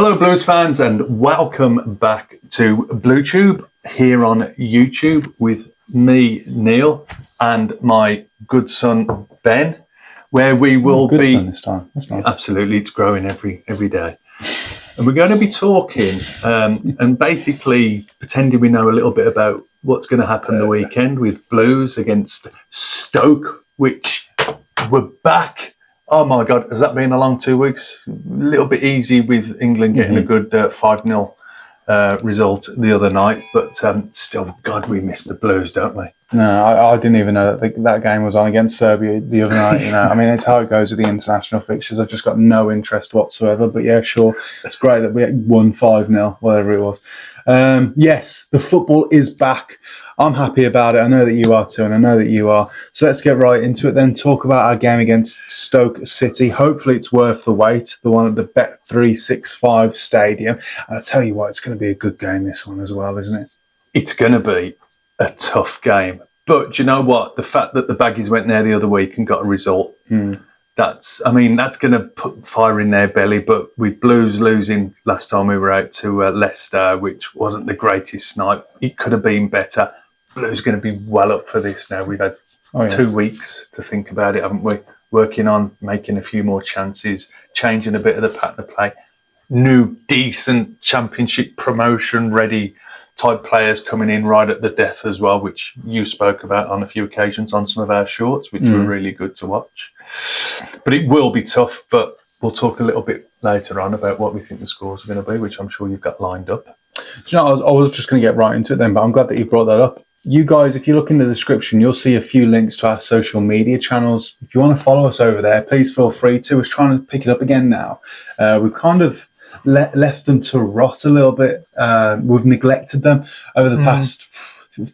Hello Blues fans and welcome back to BlueTube here on YouTube with me, Neil, and my good son, Ben, where we will good be... son this time. That's nice. Absolutely, it's growing every day. And we're going to be talking and basically pretending we know a little bit about what's going to happen the weekend with Blues against Stoke, which we're back. Oh my God, has that been a long 2 weeks? A little bit easy with England getting a good 5-0 result the other night, but still, God, we miss the Blues, don't we? No, I didn't even know that game was on against Serbia the other night. I mean, it's how it goes with the international fixtures. I've just got no interest whatsoever. But yeah, sure, it's great that we won 5-0, whatever it was. Yes, the football is back. I'm happy about it. I know that you are too, and I know that you are. So let's get right into it then. Talk about our game against Stoke City. Hopefully it's worth the wait, the one at the Bet365 Stadium. And I tell you what, it's going to be a good game, this one as well, isn't it? It's going to be a tough game. But do you know what? The fact that the Baggies went there the other week and got a result, that's going to put fire in their belly. But with Blues losing last time we were out to Leicester, which wasn't the greatest night, it could have been better. Blues going to be well up for this now. We've had 2 weeks to think about it, haven't we? Working on making a few more chances, changing a bit of the pattern of play. New, decent championship promotion ready type players coming in right at the death as well, which you spoke about on a few occasions on some of our shorts, which were really good to watch. But it will be tough, but we'll talk a little bit later on about what we think the scores are going to be, which I'm sure you've got lined up. Do you know, I was just going to get right into it then, but I'm glad that you brought that up. You guys, if you look in the description, you'll see a few links to our social media channels. If you want to follow us over there, please feel free to. We're trying to pick it up again now. We've kind of left them to rot a little bit. We've neglected them over the past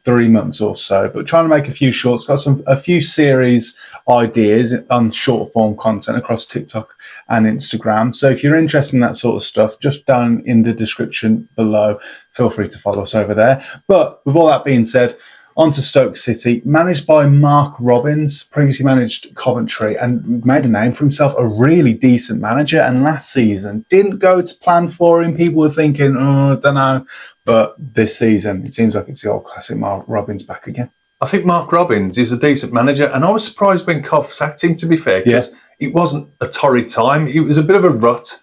3 months or so, but trying to make a few shorts. Got a few series ideas on short form content across TikTok and Instagram. So if you're interested in that sort of stuff, just down in the description below, feel free to follow us over there. But with all that being said, on to Stoke City, managed by Mark Robbins, previously managed Coventry and made a name for himself, a really decent manager. And last season didn't go to plan for him. People were thinking, I don't know. But this season, it seems like it's the old classic Mark Robbins back again. I think Mark Robbins is a decent manager. And I was surprised when Cov sacked him, to be fair, because it wasn't a torrid time. It was a bit of a rut.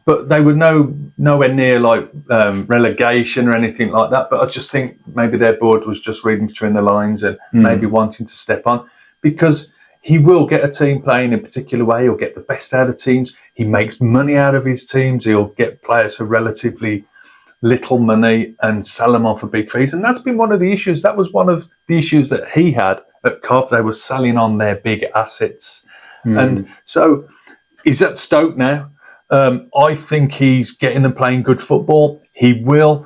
But they were nowhere near like relegation or anything like that. But I just think maybe their board was just reading between the lines and maybe wanting to step on, because he will get a team playing in a particular way. He'll get the best out of teams. He makes money out of his teams. He'll get players for relatively little money and sell them on for big fees. And that's been one of the issues. That was one of the issues that he had at Cov. They were selling on their big assets. And so he's at Stoke now. I think he's getting them playing good football. They'll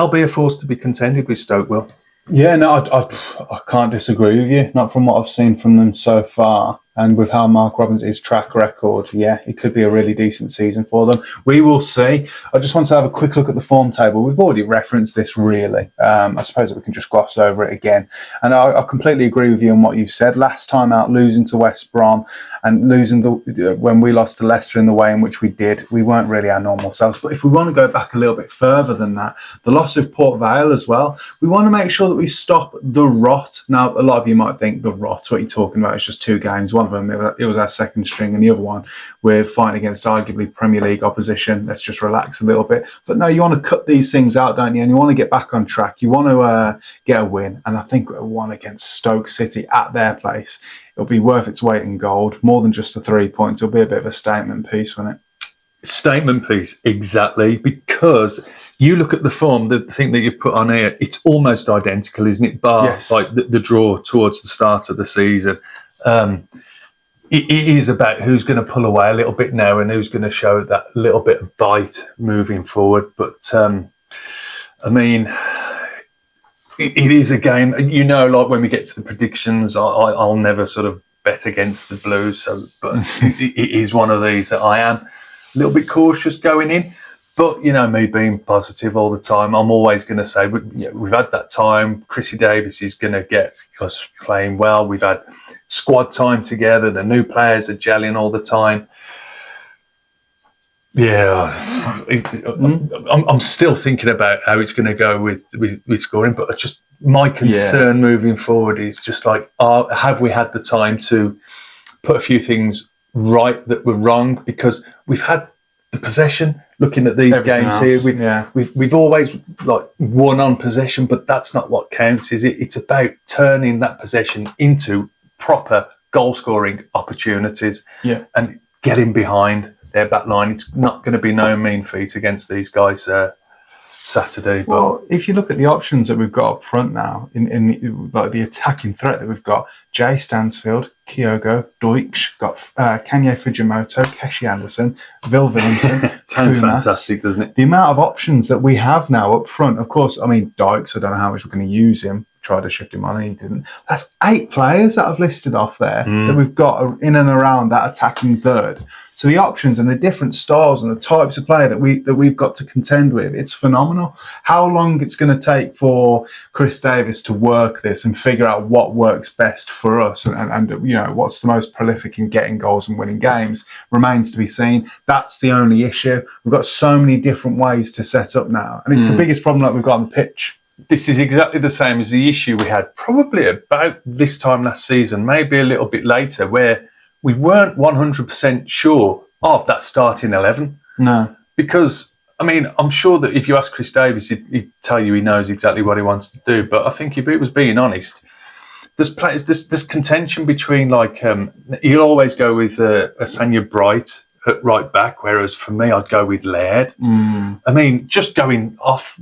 be a force to be contended with, Stoke will. Yeah, no, I can't disagree with you. Not from what I've seen from them so far. And with how Mark Robbins is track record, yeah, it could be a really decent season for them. We will see. I just want to have a quick look at the form table. We've already referenced this, really. I suppose that we can just gloss over it again. And I completely agree with you on what you've said. Last time out, losing to West Brom and losing when we lost to Leicester in the way in which we did, we weren't really our normal selves. But if we want to go back a little bit further than that, the loss of Port Vale as well, we want to make sure that we stop the rot. Now, a lot of you might think the rot, what you're talking about, is just 2 games. One of them, it was our second string, and the other one, we're fighting against arguably Premier League opposition. Let's just relax a little bit. But no, you want to cut these things out, don't you? And you want to get back on track. You want to get a win. And I think a one against Stoke City at their place, it'll be worth its weight in gold. More than just the 3 points. It'll be a bit of a statement piece, won't it? Statement piece, exactly, because you look at the form, the thing that you've put on here, it's almost identical, isn't it? Bar like the draw towards the start of the season. It is about who's going to pull away a little bit now and who's going to show that little bit of bite moving forward. But I mean, it is a game. You know, like when we get to the predictions, I'll never sort of bet against the Blues. But it is one of these that I am a little bit cautious going in. But, you know, me being positive all the time, I'm always going to say, we've had that time. Chris Davies is going to get us playing well. We've had squad time together. The new players are gelling all the time. Yeah, I'm still thinking about how it's going to go with scoring, but my concern moving forward is just like, have we had the time to put a few things right that were wrong? Because we've had the possession. Looking at these Everything games else, here, we've always like won on possession, but that's not what counts, is it? It's about turning that possession into proper goal scoring opportunities, and getting behind their back line. It's not going to be no mean feat against these guys Saturday. Well, if you look at the options that we've got up front now, in the attacking threat that we've got, Jay Stansfield, Kyogo, Deutsch, got Kanye Fujimoto, Keshi Anderson, Vil Willemsen. Sounds Kumas. fantastic, doesn't it? The amount of options that we have now up front, of course, I mean, Dykes, I don't know how much we're going to use him. Tried to shift him on, he didn't. That's 8 players that I've listed off there that we've got in and around that attacking third. So the options and the different styles and the types of player that we've got to contend with, it's phenomenal. How long it's going to take for Chris Davies to work this and figure out what works best for us and what's the most prolific in getting goals and winning games remains to be seen. That's the only issue. We've got so many different ways to set up now, and it's the biggest problem that we've got on the pitch. This is exactly the same as the issue we had probably about this time last season, maybe a little bit later, where we weren't 100% sure of that starting 11. No. Because, I mean, I'm sure that if you ask Chris Davies, he'd tell you he knows exactly what he wants to do. But I think if he was being honest, there's contention between, like, he'll always go with Asanya Bright at right back, whereas for me, I'd go with Laird. I mean, just going off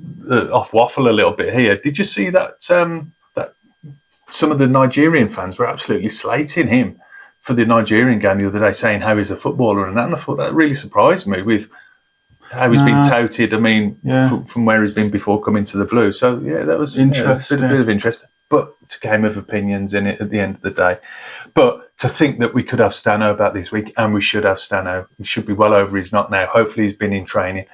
waffle a little bit here, did you see that that some of the Nigerian fans were absolutely slating him for the Nigerian game the other day, saying how he's a footballer and that? And I thought that really surprised me with how he's been touted. I mean, from where he's been before coming to the Blue. So, yeah, that was interesting. A bit of interest. But it's a game of opinions in it at the end of the day. But to think that we could have Stano back this week, and we should have Stano, he should be well over his knot now. Hopefully he's been in training.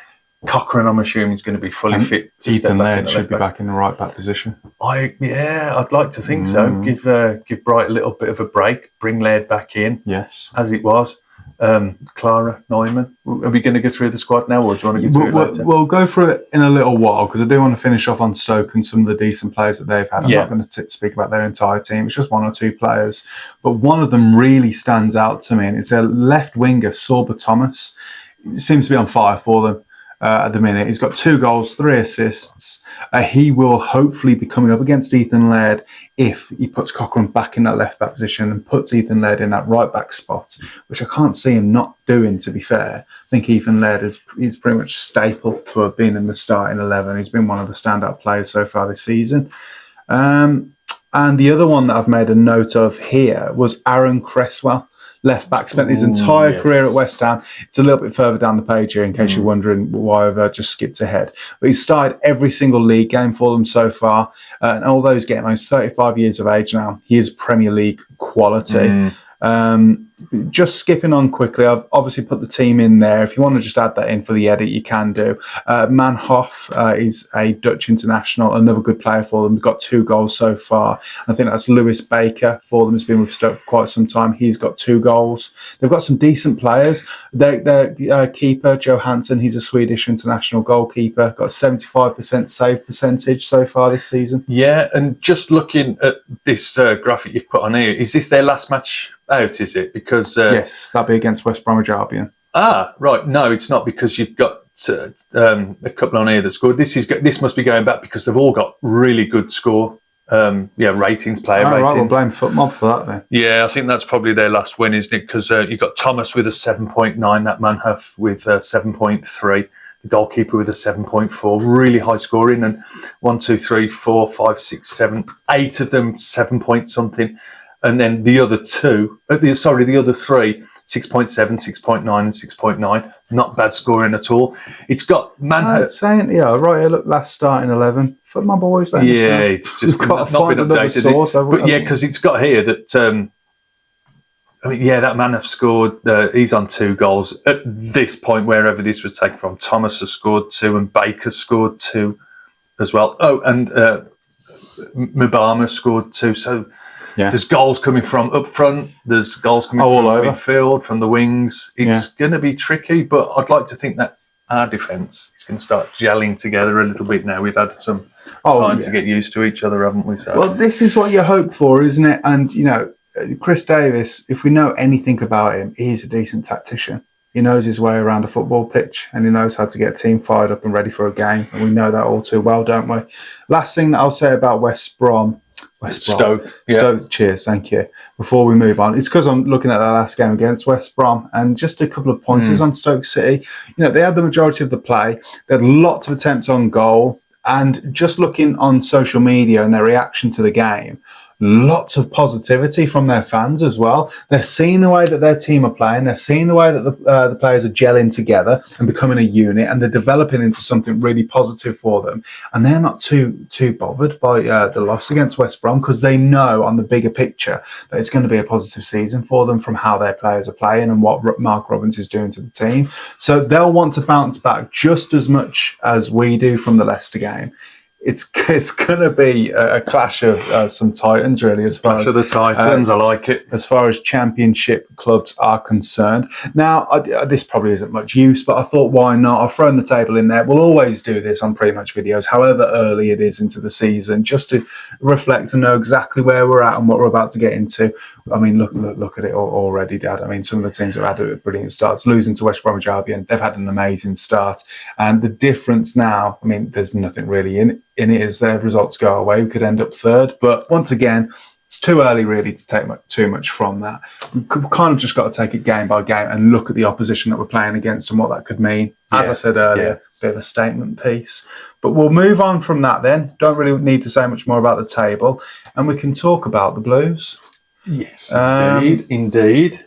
Cochrane, I'm assuming, is going to be fully fit. Ethan Laird should be back in the right back position. I'd like to think so. Give Bright a little bit of a break. Bring Laird back in. Yes, as it was. Clara Neumann. Are we going to go through the squad now, or do you want to go through it later? We'll go through it in a little while, because I do want to finish off on Stoke and some of the decent players that they've had. I'm not going to speak about their entire team. It's just 1 or 2 players, but one of them really stands out to me, and it's their left winger, Sorba Thomas. He seems to be on fire for them at the minute. He's got 2 goals, 3 assists. He will hopefully be coming up against Ethan Laird if he puts Cochrane back in that left back position and puts Ethan Laird in that right back spot, which I can't see him not doing, to be fair. I think Ethan Laird is pretty much staple for being in the starting 11. He's been one of the standout players so far this season. And the other one that I've made a note of here was Aaron Cresswell. Left back, spent his entire career at West Ham. It's a little bit further down the page here in case you're wondering why I've just skipped ahead. But he's started every single league game for them so far. And although he's getting on, he's 35 years of age now, he is Premier League quality. Just skipping on quickly, I've obviously put the team in there. If you want to just add that in for the edit, you can do. Manhoff is a Dutch international, another good player for them. Got 2 goals so far. I think that's Lewis Baker for them. He's been with Stoke for quite some time. He's got 2 goals. They've got some decent players. Their keeper, Johansson, he's a Swedish international goalkeeper. Got 75% save percentage so far this season. Yeah, and just looking at this graphic you've put on here, is this their last match out, is it? Because yes, that'll be against West Bromwich Albion. Right. No, it's not, because you've got a couple on here that scored. This must be going back because they've all got really good score ratings, player ratings. Right, we'll blame FootMob for that then. Yeah, I think that's probably their last win, isn't it? Because you've got Thomas with a 7.9, that Manhoff with a 7.3, the goalkeeper with a 7.4, really high scoring, and 1, 2, 3, 4, 5, 6, 7, 8 of them 7 point something. And then the other 3, 6.7, 6.9, and 6.9. Not bad scoring at all. It's got Manhoff. Right here, look, last starting 11. FootMob always there. Yeah, it's just not been updated. But yeah, because it's got here that, that Manhoff scored, he's on 2 goals. At this point, wherever this was taken from, Thomas has scored 2 and Baker scored 2 as well. Oh, and Mbama scored 2. So Yeah. There's goals coming from up front. There's goals coming all from over. midfield, from the wings. It's going to be tricky, but I'd like to think that our defence is going to start gelling together a little bit now. We've had some time to get used to each other, haven't we? So. Well, this is what you hope for, isn't it? And, Chris Davies, if we know anything about him, he's a decent tactician. He knows his way around a football pitch, and he knows how to get a team fired up and ready for a game. And we know that all too well, don't we? Last thing that I'll say about Stoke. Stoke, cheers, thank you. Before we move on, it's because I'm looking at that last game against West Brom, and just a couple of pointers on Stoke City. They had the majority of the play. They had lots of attempts on goal, and just looking on social media and their reaction to the game, lots of positivity from their fans as well. They're seeing the way that their team are playing. They're seeing the way that the players are gelling together and becoming a unit, and they're developing into something really positive for them. And they're not too bothered by the loss against West Brom, because they know on the bigger picture that it's going to be a positive season for them from how their players are playing and what Mark Robbins is doing to the team. So they'll want to bounce back just as much as we do from the Leicester game. It's going to be a clash of some titans, really. As far as the titans, I like it. As far as championship clubs are concerned. Now, this probably isn't much use, but I thought, why not? I've thrown the table in there. We'll always do this on pre-match videos, however early it is into the season, just to reflect and know exactly where we're at and what we're about to get into. I mean, look at it already, Dad. I mean, some of the teams have had brilliant starts. Losing to West Bromwich Albion, they've had an amazing start. And the difference now, I mean, there's nothing really in it as their results go away. We could end up third. But once again, it's too early really to take too much from that. We've kind of just got to take it game by game and look at the opposition that we're playing against and what that could mean. As I said earlier, bit of a statement piece. But we'll move on from that then. Don't really need to say much more about the table. And we can talk about the Blues. Yes, indeed.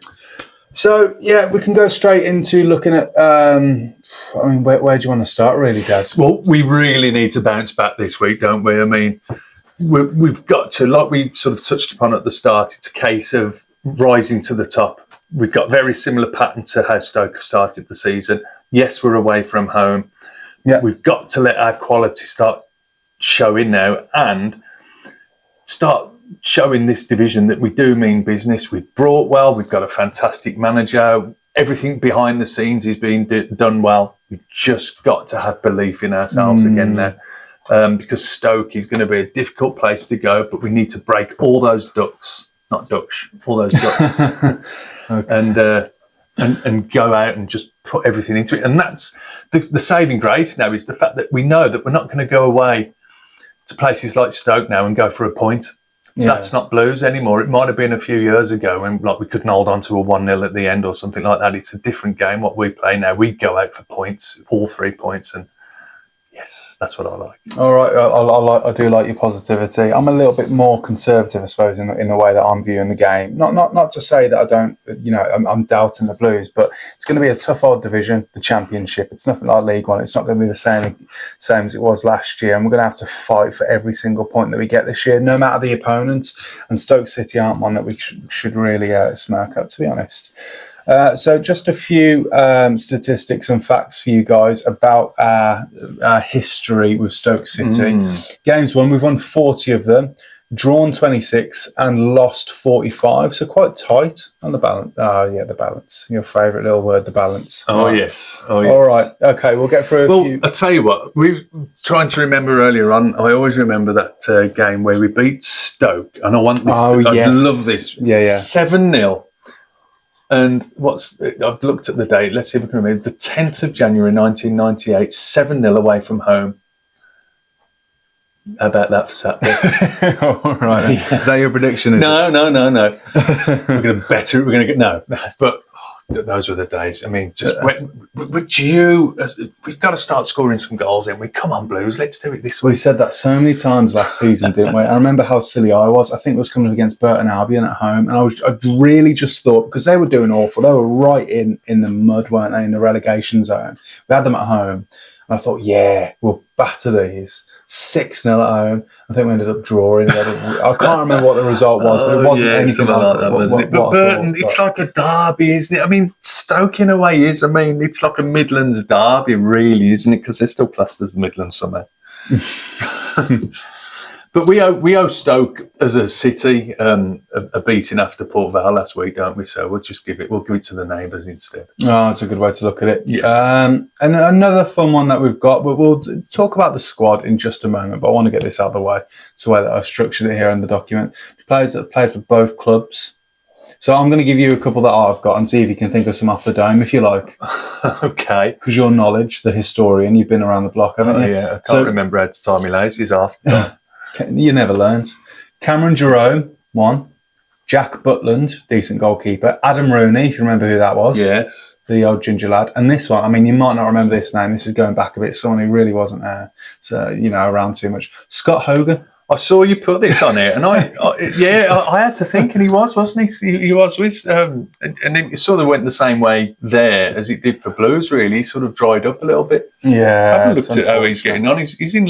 So, we can go straight into looking at, where do you want to start, really, Dad? Well, we really need to bounce back this week, don't we? I mean, we've got to, like we sort of touched upon at the start, it's a case of rising to the top. We've got very similar pattern to how Stoke started the season. Yes, we're away from home. Yeah. We've got to let our quality start showing now and start showing this division that we do mean business. We've brought well. We've got a fantastic manager. Everything behind the scenes is being done well. We've just got to have belief in ourselves again now, because Stoke is going to be a difficult place to go, but we need to break all those ducks, not ducks, all those ducks, okay. and go out and just put everything into it. And that's the saving grace now, is the fact that we know that we're not going to go away to places like Stoke now and go for a point. Yeah. That's not Blues anymore. It might have been a few years ago when we couldn't hold on to a 1-0 at the end or something like that. It's a different game, what we play now. We go out for points, all 3 points, and yes, that's what I like. All right, I do like your positivity. I'm a little bit more conservative, I suppose, in the way that I'm viewing the game. Not to say that I don't, I'm doubting the Blues, but it's going to be a tough old division, the Championship. It's nothing like League One. It's not going to be the same as it was last year, and we're going to have to fight for every single point that we get this year, no matter the opponents. And Stoke City aren't one that we should really smirk at, to be honest. So just a few statistics and facts for you guys about our history with Stoke City. Games won, we've won 40 of them, drawn 26 and lost 45. So quite tight on the balance. The balance. Your favourite little word, the balance. Oh, yes. All right. Okay, we'll get through a few. I'll tell you what, we trying to remember earlier on, I always remember that game where we beat Stoke. And I want this I love this. Yeah. 7-0. And I've looked at the date, let's see if we can remember, the 10th of January 1998, 7-0 away from home. How about that for Saturday? All right. Is that your prediction? No. We're going to better it. We're going to get, no. But those were the days. I mean, we're due. We've got to start scoring some goals in. Come on, Blues, let's do it this week. We said that so many times last season, didn't we? I remember how silly I was. I think it was coming against Burton Albion at home, and I really just thought, because they were doing awful, they were right in the mud, weren't they, in the relegation zone. We had them at home, and I thought, we'll batter these. 6-0 at home. I think we ended up drawing. I can't remember what the result was, but it wasn't anything like that, wasn't it? But Burton, it's like a derby, isn't it? I mean, Stoke in a way is. I mean, it's like a Midlands derby, really, isn't it? Because they're still classed as the Midlands somehow. But we owe Stoke as a city a beating after Port Vale last week, don't we? So we'll give it to the neighbours instead. Oh, that's a good way to look at it. Yeah. And another fun one that we've got, we'll talk about the squad in just a moment, but I want to get this out of the way. It's the way that I've structured it here in the document. Players that have played for both clubs. So I'm going to give you a couple that I've got and see if you can think of some off the dome, if you like. Okay. Because your knowledge, the historian, you've been around the block, haven't you? Yeah, I can't remember how to tie my laces off. You never learned. Cameron Jerome, one. Jack Butland, decent goalkeeper. Adam Rooney, if you remember who that was. Yes. The old ginger lad. And this one, I mean, you might not remember this name. This is going back a bit. Someone who really wasn't there. So, around too much. Scott Hogan. I saw you put this on it, and I had to think, and he was, wasn't he? He was with, and it sort of went the same way there as it did for Blues. Really, he sort of dried up a little bit. Yeah, I haven't looked at how he's getting on. He's in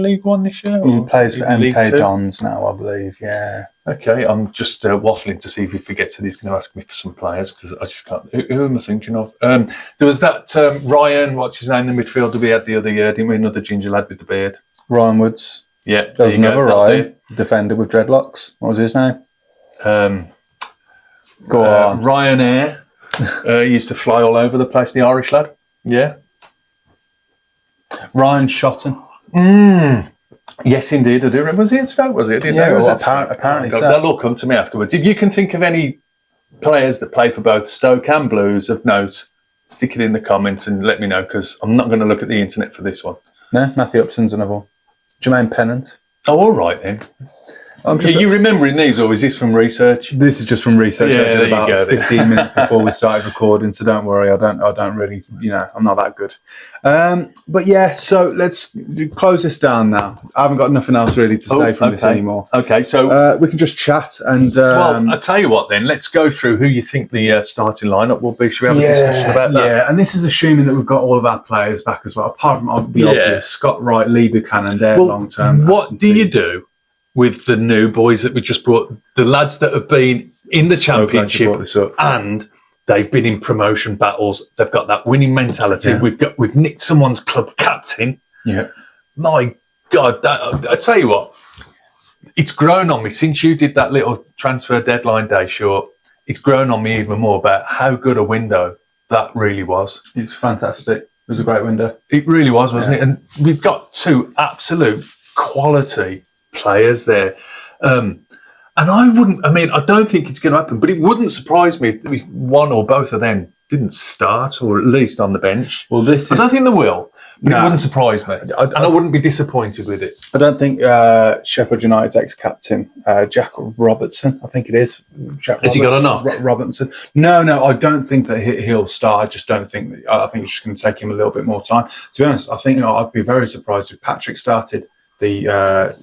League One this year. He plays for MK Two? Dons now, I believe. Yeah. Okay, I'm just waffling to see if he forgets that he's going to ask me for some players because I just can't. Who am I thinking of? There was that Ryan, what's his name, the midfielder we had the other year, didn't we? Another ginger lad with the beard. Ryan Woods. Yeah, There was another Ryan, defender with dreadlocks. What was his name? Go on. Ryanair. He used to fly all over the place, the Irish lad. Yeah. Ryan Shotton. Yes, indeed. I do remember. Was he in Stoke? Was he? I didn't know. Well, apparently so. They'll all come to me afterwards. If you can think of any players that play for both Stoke and Blues of note, stick it in the comments and let me know because I'm not going to look at the internet for this one. No, Matthew Upson's another one. Jermaine Pennant. Oh, all right then. Are you remembering these, or is this from research? This is just from research. Yeah, I did there about you go, 15 minutes before we started recording, so don't worry. I don't really, I'm not that good. But yeah, so let's close this down now. I haven't got nothing else really to say from this anymore. Okay, so we can just chat and. Well, I'll tell you what then. Let's go through who you think the starting lineup will be. Should we have a discussion about that? Yeah, and this is assuming that we've got all of our players back as well, apart from the obvious Scott Wright, Lee Buchanan, their long-term. What do you do with the new boys that we just brought, the lads that have been in the championship and they've been in promotion battles? They've got that winning mentality. Yeah. We've nicked someone's club captain. Yeah, my God, I tell you what, it's grown on me since you did that little transfer deadline day short. It's grown on me even more about how good a window that really was. It's fantastic. It was a great window. It really was, wasn't it? And we've got two absolute quality players there. And I don't think it's going to happen, but it wouldn't surprise me if one or both of them didn't start, or at least on the bench. Well, I don't think they will, but it wouldn't surprise me. I wouldn't be disappointed with it. I don't think Sheffield United's ex-captain, Jack Robertson, I think it is. Has he got a knock? Robertson. No, I don't think that he'll start. I just don't think. I think it's just going to take him a little bit more time. To be honest, I think I'd be very surprised if Patrick started. The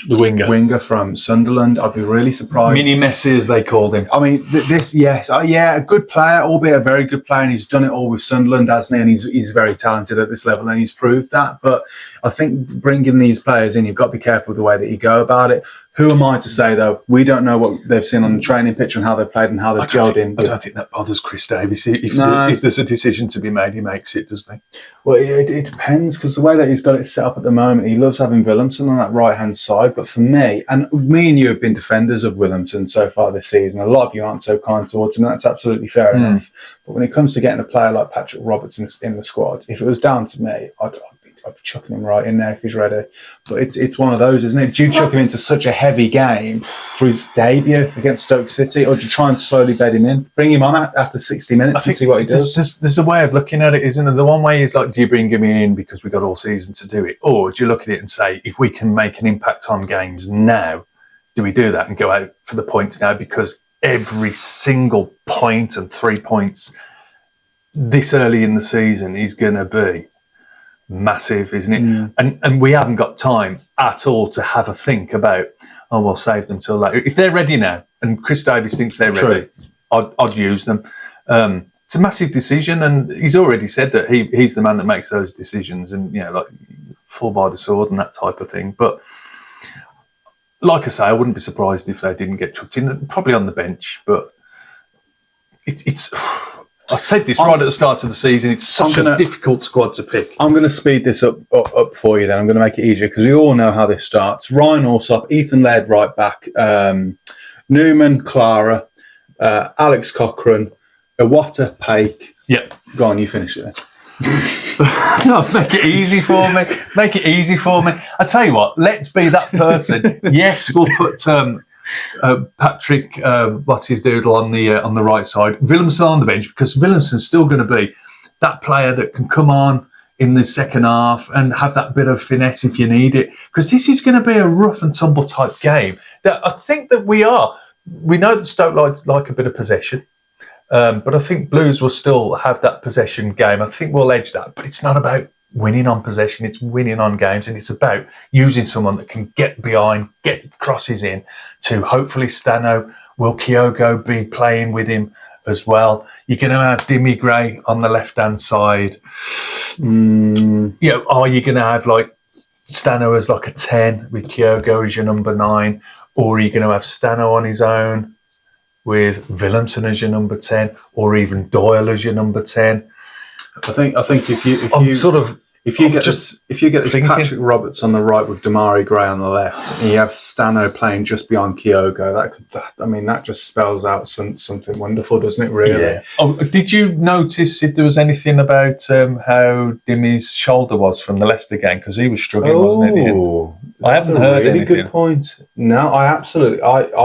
winger from Sunderland. I'd be really surprised. Mini Messi, as they called him. I mean, a good player, albeit a very good player, and he's done it all with Sunderland, hasn't he? And he's very talented at this level, and he's proved that. But I think bringing these players in, you've got to be careful with the way that you go about it. Who am I to say, though? We don't know what they've seen on the training pitch and how they've played and how they've gelled in. I don't think that bothers Chris Davies. If there's a decision to be made, he makes it, doesn't he? Well, it depends, because the way that he's got it set up at the moment, he loves having Williamson on that right-hand side. But for me and you have been defenders of Williamson so far this season. A lot of you aren't so kind towards him. That's absolutely fair enough. But when it comes to getting a player like Patrick Robertson in the squad, if it was down to me, I'd be chucking him right in there if he's ready. But it's one of those, isn't it? Do you chuck him into such a heavy game for his debut against Stoke City, or do you try and slowly bed him in? Bring him on after 60 minutes and see what he does? There's a way of looking at it, isn't there? The one way is like, do you bring him in because we've got all season to do it? Or do you look at it and say, if we can make an impact on games now, do we do that and go out for the points now? Because every single point and 3 points this early in the season is going to be massive, isn't it? And we haven't got time at all to have a think about, we'll save them till later. If they're ready now, and Chris Davies thinks they're ready, I'd use them. It's a massive decision, and he's already said that he's the man that makes those decisions, and like fall by the sword and that type of thing. But like I say, I wouldn't be surprised if they didn't get chucked in, probably on the bench. But it's I said this right at the start of the season. It's such a difficult squad to pick. I'm going to speed this up for you then. I'm going to make it easier because we all know how this starts. Ryan Allsop, Ethan Laird right back, Newman, Clara, Alex Cochrane, Iwata, Paik. Yep. Go on, you finish it then. Make it easy for me. Make it easy for me. I tell you what, let's be that person. Yes, we'll put Patrick, what's his doodle on the right side, Willemsen on the bench, because Willemsen's still going to be that player that can come on in the second half and have that bit of finesse if you need it. Because this is going to be a rough and tumble type game. That I think that we know that Stoke like a bit of possession. But I think Blues will still have that possession game. I think we'll edge that. But it's not about winning on possession. It's winning on games. And it's about using someone that can get behind, get crosses in to hopefully Stano. Will Kyogo be playing with him as well? You're going to have Dimmy Gray on the left-hand side. Are you going to have like Stano as like a 10 with Kyogo as your number 9? Or are you going to have Stano on his own with Willemsen as your number 10, or even Doyle as your number 10? I think if you get this Patrick Roberts on the right with Damari Gray on the left, and you have Stano playing just beyond Kyogo, that just spells out something wonderful, doesn't it? Really. Yeah. Oh, did you notice if there was anything about how Dimmy's shoulder was from the Leicester game? Because he was struggling, wasn't he? I haven't heard anything. Good point. No, I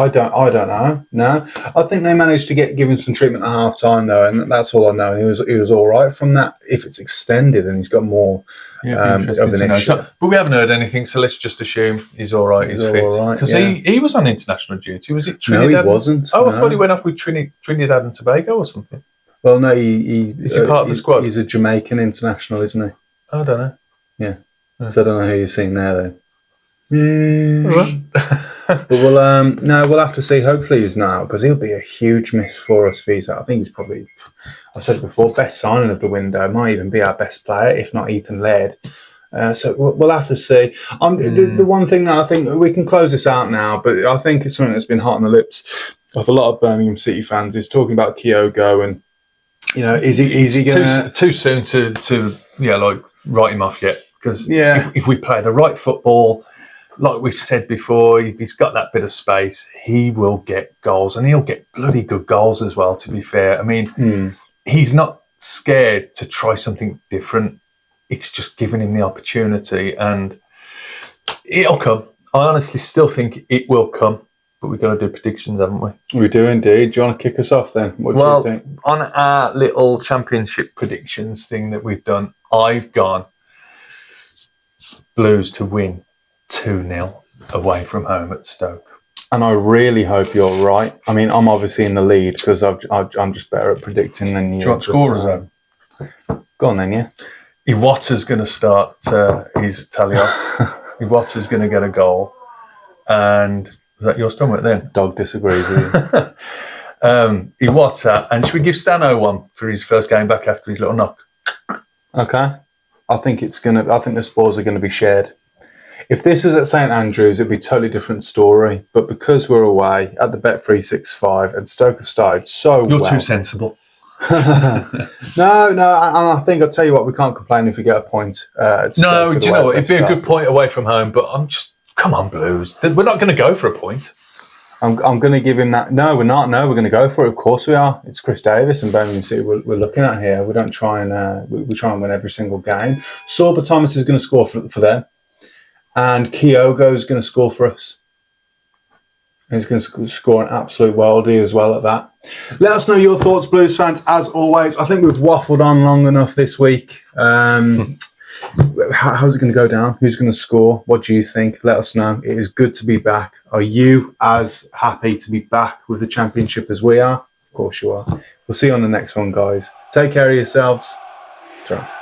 don't know. No, I think they managed to give him some treatment at half time though, and that's all I know. And he was all right from that. If it's extended and he's got more of an issue, but we haven't heard anything, so let's just assume he's all right. He's fit because he was on international duty. Was it Trinidad? No, he wasn't. I thought he went off with Trinidad and Tobago or something. Well, no, he's a part of the squad. He's a Jamaican international, isn't he? I don't know. Yeah, so I don't know who you've seen there then. But we'll have to see. Hopefully he's now, because he'll be a huge miss for us if he's out. I think he's probably, I said it before, best signing of the window. Might even be our best player, if not Ethan Laird. So we'll have to see. The one thing that I think we can close this out now, but I think it's something that's been hot on the lips of a lot of Birmingham City fans is talking about Kyogo, and is he going too soon to write him off yet? Because if we play the right football, like we've said before, if he's got that bit of space, he will get goals, and he'll get bloody good goals as well, to be fair. I mean, he's not scared to try something different. It's just giving him the opportunity, and it'll come. I honestly still think it will come, but we've got to do predictions, haven't we? We do indeed. Do you want to kick us off then? What do you think? On our little championship predictions thing that we've done, I've gone Blues to win 2-0 away from home at Stoke. And I really hope you're right. I mean, I'm obviously in the lead because I'm just better at predicting than you. Do you want scorers then? Go on then, yeah. Iwata's going to start his tally off. Iwata's going to get a goal. And is that your stomach then? Dog disagrees with you. Iwata. And should we give Stano one for his first game back after his little knock? Okay. I think the spoils are going to be shared. If this was at St Andrews, it'd be a totally different story. But because we're away at the Bet365 and Stoke have started so well. You're too sensible. No, and I think I'll tell you what, we can't complain if we get a point. No, do you know what? It'd be a good point away from home, but come on, Blues. We're not going to go for a point. I'm going to give him that. No, we're not. No, we're going to go for it. Of course we are. It's Chris Davies and Birmingham City we're looking at here. We don't try and we try and win every single game. Sorba Thomas is going to score for them, and Kyogo is going to score for us. He's going to score an absolute worldie as well at that. Let us know your thoughts, Blues fans. As always, I think we've waffled on long enough this week. How's it going to go down? Who's going to score? What do you think? Let us know. It is good to be back. Are you as happy to be back with the Championship as we are? Of course you are. We'll see you on the next one, guys. Take care of yourselves. Ciao.